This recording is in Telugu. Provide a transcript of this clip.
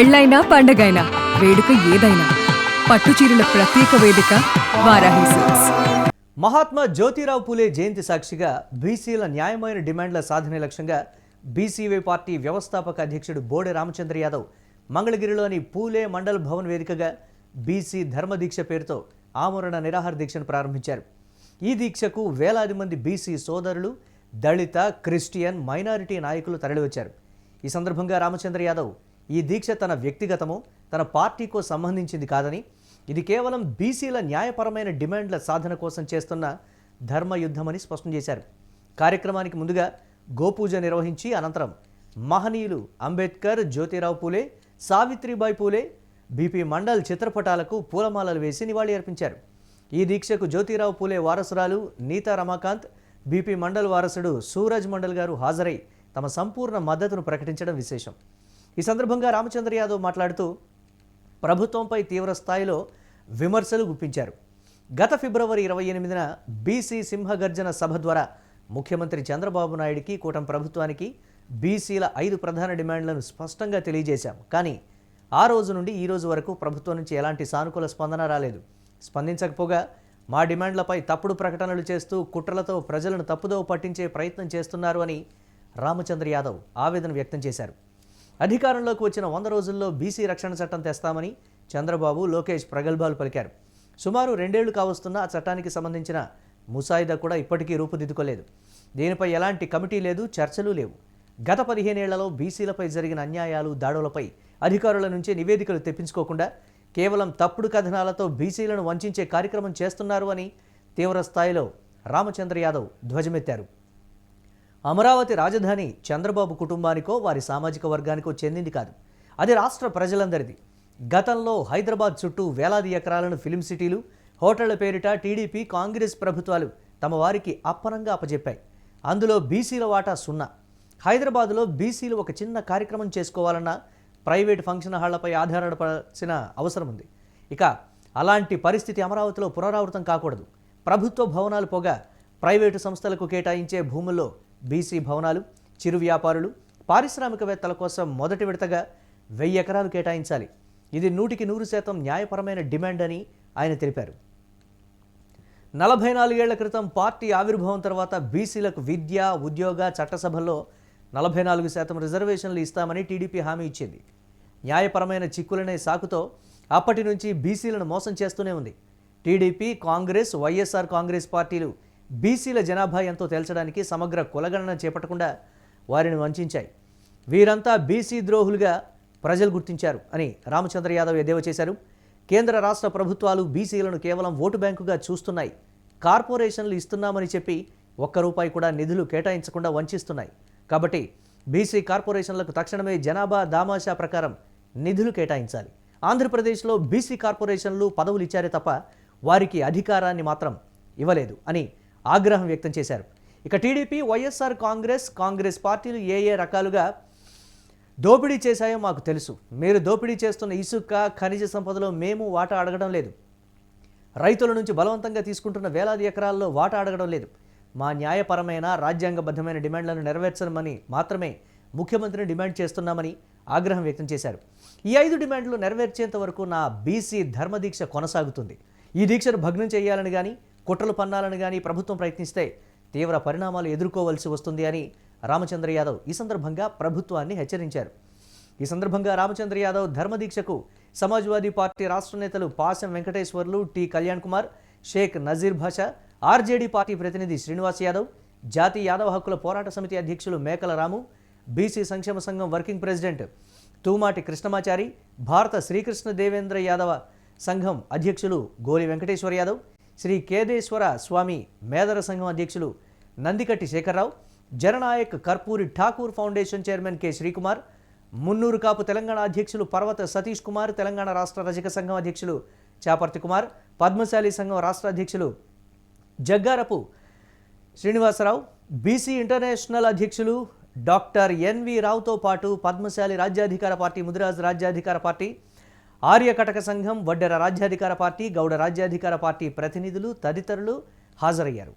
పెళ్ళైనా పండగైనా వేడుక ఏదైనా పట్టుచీరల ప్రత్యేక వేదిక వారాహి సిల్క్స్. మహాత్మా జ్యోతిరావు పూలే జయంతి సాక్షిగా బీసీల న్యాయమైన డిమాండ్ల సాధనే లక్ష్యంగా బీసీవై పార్టీ వ్యవస్థాపక అధ్యక్షుడు బోడే రామచంద్ర యాదవ్ మంగళగిరిలోని పూలే మండల్ భవన్ వేదికగా బీసీ ధర్మదీక్ష పేరుతో ఆమరణ నిరాహార దీక్షను ప్రారంభించారు. ఈ దీక్షకు వేలాది మంది బీసీ సోదరులు, దళిత, క్రిస్టియన్, మైనారిటీ నాయకులు తరలివచ్చారు. ఈ సందర్భంగా రామచంద్ర యాదవ్ ఈ దీక్ష తన వ్యక్తిగతమో తన పార్టీకో సంబంధించింది కాదని, ఇది కేవలం బీసీల న్యాయపరమైన డిమాండ్ల సాధన కోసం చేస్తున్న ధర్మయుద్ధమని స్పష్టం చేశారు. కార్యక్రమానికి ముందుగా గోపూజ నిర్వహించి అనంతరం మహనీయులు అంబేద్కర్, జ్యోతిరావు పూలే, సావిత్రిబాయి పూలే, బీపీ మండల్ చిత్రపటాలకు పూలమాలలు వేసి నివాళి అర్పించారు. ఈ దీక్షకు జ్యోతిరావు పూలే వారసురాలు నీతా రమాకాంత్, బీపీ మండల్ వారసుడు సూరజ్ మండల్ గారు హాజరై తమ సంపూర్ణ మద్దతును ప్రకటించడం విశేషం. ఈ సందర్భంగా రామచంద్ర యాదవ్ మాట్లాడుతూ ప్రభుత్వంపై తీవ్ర స్థాయిలో విమర్శలు గుప్పించారు. గత ఫిబ్రవరి 28న బీసీ సింహగర్జన సభ ద్వారా ముఖ్యమంత్రి చంద్రబాబు నాయుడికి, కూటమి ప్రభుత్వానికి బీసీల 5 ప్రధాన డిమాండ్లను స్పష్టంగా తెలియజేశాం. కానీ ఆ రోజు నుండి ఈ రోజు వరకు ప్రభుత్వం నుంచి ఎలాంటి సానుకూల స్పందన రాలేదు. స్పందించకపోగా మా డిమాండ్లపై తప్పుడు ప్రకటనలు చేస్తూ కుట్రలతో ప్రజలను తప్పుదోవ పట్టించే ప్రయత్నం చేస్తున్నారు అని రామచంద్ర యాదవ్ ఆవేదన వ్యక్తం చేశారు. అధికారంలోకి వచ్చిన 100 రోజుల్లో బీసీ రక్షణ చట్టం తెస్తామని చంద్రబాబు, లోకేష్ ప్రగల్భాలు పలికారు. సుమారు 2 ఏళ్లు కావస్తున్న ఆ చట్టానికి సంబంధించిన ముసాయిదా కూడా ఇప్పటికీ రూపుదిద్దుకోలేదు. దీనిపై ఎలాంటి కమిటీ లేదు, చర్చలు లేవు. గత 15 ఏళ్లలో బీసీలపై జరిగిన అన్యాయాలు, దాడులపై అధికారుల నుంచి నివేదికలు తెప్పించుకోకుండా కేవలం తప్పుడు కథనాలతో బీసీలను వంచే కార్యక్రమం చేస్తున్నారు అని తీవ్ర స్థాయిలో రామచంద్ర యాదవ్ ధ్వజమెత్తారు. అమరావతి రాజధాని చంద్రబాబు కుటుంబానికో వారి సామాజిక వర్గానికో చెందింది కాదు, అది రాష్ట్ర ప్రజలందరిది. గతంలో హైదరాబాద్ చుట్టూ వేలాది ఎకరాలను ఫిలిం సిటీలు, హోటళ్ల పేరిట టీడీపీ, కాంగ్రెస్ ప్రభుత్వాలు తమ వారికి అప్పనంగా అప్పజెప్పాయి. అందులో బీసీల వాటా 0. హైదరాబాద్లో బీసీలు ఒక చిన్న కార్యక్రమం చేసుకోవాలన్నా ప్రైవేట్ ఫంక్షన్ హాళ్లపై ఆధారపడాల్సిన అవసరం ఉంది. ఇక అలాంటి పరిస్థితి అమరావతిలో పునరావృతం కాకూడదు. ప్రభుత్వ భవనాలు పోగా ప్రైవేటు సంస్థలకు కేటాయించే భూముల్లో బీసీ భవనాలు, చిరు వ్యాపారులు, పారిశ్రామికవేత్తల కోసం మొదటి విడతగా 1000 ఎకరాలు కేటాయించాలి. ఇది 100% న్యాయపరమైన డిమాండ్ అని ఆయన తెలిపారు. 44 ఏళ్ల క్రితం పార్టీ ఆవిర్భావం తర్వాత బీసీలకు విద్య, ఉద్యోగ, చట్టసభల్లో 44% రిజర్వేషన్లు ఇస్తామని టీడీపీ హామీ ఇచ్చింది. న్యాయపరమైన చిక్కులనే సాకుతో అప్పటి నుంచి బీసీలను మోసం చేస్తూనే ఉంది. టీడీపీ, కాంగ్రెస్, వైఎస్ఆర్ కాంగ్రెస్ పార్టీలు బీసీల జనాభా ఎంతో తేల్చడానికి సమగ్ర కులగణన చేపట్టకుండా వారిని వంచాయి. వీరంతా బీసీ ద్రోహులుగా ప్రజలు గుర్తించారు అని రామచంద్ర యాదవ్ ఎద్దేవా చేశారు. కేంద్ర రాష్ట్ర ప్రభుత్వాలు బీసీలను కేవలం ఓటు బ్యాంకుగా చూస్తున్నాయి. కార్పొరేషన్లు ఇస్తున్నామని చెప్పి ₹1 కూడా నిధులు కేటాయించకుండా వంచిస్తున్నాయి. కాబట్టి బీసీ కార్పొరేషన్లకు తక్షణమే జనాభా దామాషా ప్రకారం నిధులు కేటాయించాలి. ఆంధ్రప్రదేశ్లో బీసీ కార్పొరేషన్లు పదవులు ఇచ్చారే తప్ప వారికి అధికారాన్ని మాత్రం ఇవ్వలేదు అని ఆగ్రహం వ్యక్తం చేశారు. ఇక టీడీపీ, వైఎస్ఆర్ కాంగ్రెస్ పార్టీలు ఏ రకాలుగా దోపిడీ చేశాయో మాకు తెలుసు. మీరు దోపిడీ చేస్తున్న ఇసుక, ఖనిజ సంపదలో మేము వాటా అడగడం లేదు. రైతుల నుంచి బలవంతంగా తీసుకుంటున్న వేలాది ఎకరాల్లో వాటా అడగడం లేదు. మా న్యాయపరమైన, రాజ్యాంగబద్ధమైన డిమాండ్లను నెరవేర్చమని మాత్రమే ముఖ్యమంత్రిని డిమాండ్ చేస్తున్నామని ఆగ్రహం వ్యక్తం చేశారు. ఈ 5 డిమాండ్లు నెరవేర్చేంత వరకు నా బీసీ ధర్మదీక్ష కొనసాగుతుంది. ఈ దీక్షను భగ్నం చేయాలని కానీ, కుట్రలు పన్నాలని కానీ ప్రభుత్వం ప్రయత్నిస్తే తీవ్ర పరిణామాలు ఎదుర్కోవలసి వస్తుంది అని రామచంద్ర యాదవ్ ఈ సందర్భంగా ప్రభుత్వాన్ని హెచ్చరించారు. ఈ సందర్భంగా రామచంద్ర యాదవ్ ధర్మదీక్షకు సమాజ్వాదీ పార్టీ రాష్ట్ర నేతలు పాసం వెంకటేశ్వర్లు, టి కళ్యాణ్ కుమార్, షేక్ నజీర్ భాషా, ఆర్జేడీ పార్టీ ప్రతినిధి శ్రీనివాస్ యాదవ్, జాతీయ యాదవ హక్కుల పోరాట సమితి అధ్యక్షులు మేకల రాము, బీసీ సంక్షేమ సంఘం వర్కింగ్ ప్రెసిడెంట్ తూమాటి కృష్ణమాచారి, భారత శ్రీకృష్ణ దేవేంద్ర యాదవ సంఘం అధ్యక్షులు గోలి వెంకటేశ్వర యాదవ్, శ్రీ కేదేశ్వర స్వామి మేదర సంఘం అధ్యక్షులు Nandikatti Shekharrao, Jananayak Karpoori Thakur foundation chairman K Srikumar, Munnuru Kapu Telangana అధ్యక్షులు పర్వత సతీష్ కుమార్, తెలంగాణ రాష్ట్ర రజక సంఘం అధ్యక్షులు చాపర్తి కుమార్, పద్మశాలి సంఘం రాష్ట్ర అధ్యక్షులు జగ్గారపు శ్రీనివాసరావు, బీసీ ఇంటర్నేషనల్ అధ్యక్షులు డాక్టర్ ఎన్వి రావుతో పాటు పద్మశాలి రాజ్యాధికార పార్టీ, ముదిరాజ్ రాజ్యాధికార పార్టీ, ఆర్యకటక సంఘం, వడ్డెర రాజ్యాధికార పార్టీ, గౌడ రాజ్యాధికార పార్టీ ప్రతినిధులు తదితరులు హాజరయ్యారు.